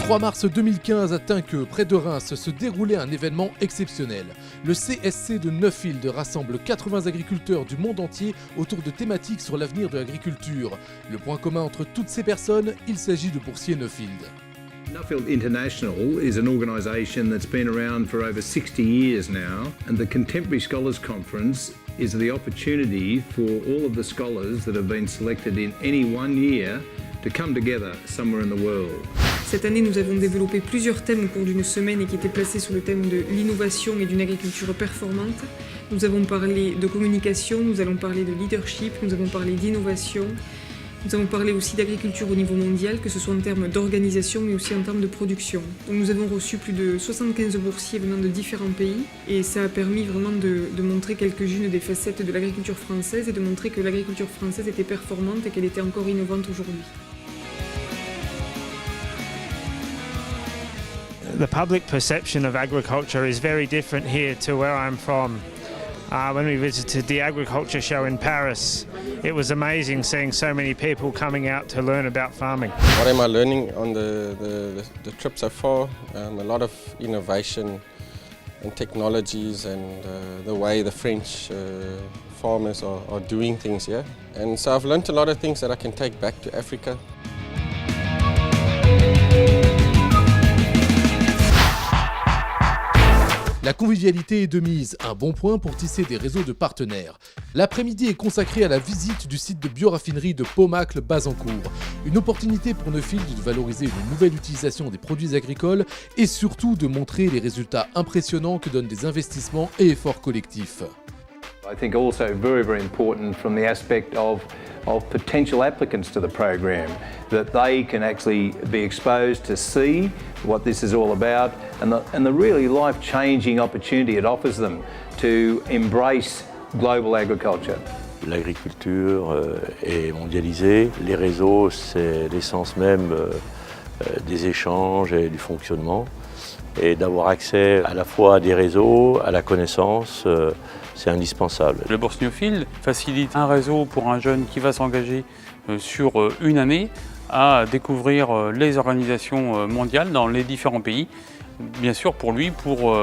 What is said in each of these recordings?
3 mars 2015 atteint que, près de Reims, se déroulait un événement exceptionnel. Le CSC de Neuffield rassemble 80 agriculteurs du monde entier autour de thématiques sur l'avenir de l'agriculture. Le point commun entre toutes ces personnes, il s'agit de boursiers Neuffield. Nuffield International is an organisation that's been around for over 60 years now, and the Contemporary Scholars Conference is the opportunity for all of the scholars that have been selected in any one year to come together somewhere in the world. Cette année, nous avons développé plusieurs thèmes au cours d'une semaine et qui étaient placés sur le thème de l'innovation et d'une agriculture performante. Nous avons parlé de communication, nous allons parler de leadership, nous avons parlé d'innovation. Nous avons parlé aussi d'agriculture au niveau mondial, que ce soit en termes d'organisation mais aussi en termes de production. Donc nous avons reçu plus de 75 boursiers venant de différents pays et ça a permis vraiment de montrer quelques-unes des facettes de l'agriculture française et de montrer que l'agriculture française était performante et qu'elle était encore innovante aujourd'hui. The public perception of agriculture is very different here to where I'm from. When we visited the agriculture show in Paris, it was amazing seeing so many people coming out to learn about farming. What am I learning on the trip so far? A lot of innovation and technologies and the way the French farmers are doing things here. And so I've learned a lot of things that I can take back to Africa. La convivialité est de mise, un bon point pour tisser des réseaux de partenaires. L'après-midi est consacré à la visite du site de bioraffinerie de Paumacle-Bazancourt. Une opportunité pour Neuffield de valoriser une nouvelle utilisation des produits agricoles et surtout de montrer les résultats impressionnants que donnent des investissements et efforts collectifs. I think also very, very important from the aspect of potential applicants to the program, that they can actually be exposed to see what this is all about and the really life-changing opportunity it offers them to embrace global agriculture. L'agriculture est mondialisée, les réseaux c'est l'essence même des échanges et du fonctionnement. Et d'avoir accès à la fois à des réseaux, à la connaissance, c'est indispensable. Le Bourse Neuffield facilite un réseau pour un jeune qui va s'engager sur une année à découvrir les organisations mondiales dans les différents pays. Bien sûr pour lui, pour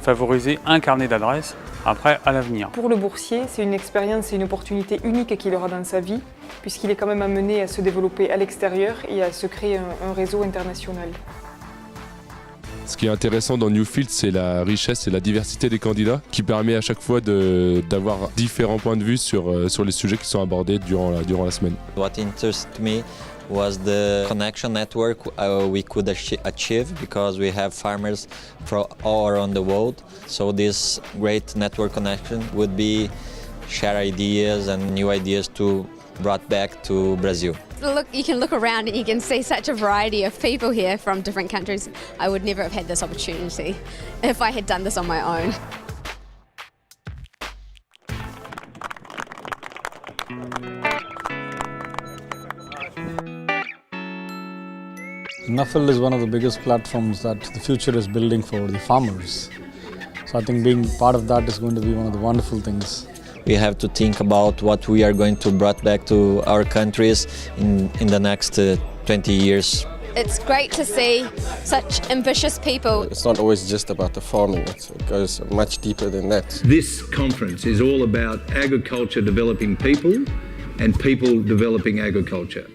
favoriser un carnet d'adresses après à l'avenir. Pour le boursier, c'est une expérience et une opportunité unique qu'il aura dans sa vie, puisqu'il est quand même amené à se développer à l'extérieur et à se créer un réseau international. Ce qui est intéressant dans Neuffield, c'est la richesse et la diversité des candidats qui permet à chaque fois d'avoir différents points de vue sur les sujets qui sont abordés durant la semaine. What interested me was the connection network we could achieve because we have farmers from all around the world. So this great network connection would be share ideas and new ideas to brought back to Brazil. Look, you can look around and you can see such a variety of people here from different countries. I would never have had this opportunity if I had done this on my own. Nuffield is one of the biggest platforms that the future is building for the farmers. So I think being part of that is going to be one of the wonderful things. We have to think about what we are going to bring back to our countries in the next 20 years. It's great to see such ambitious people. It's not always just about the farming, it goes much deeper than that. This conference is all about agriculture developing people and people developing agriculture.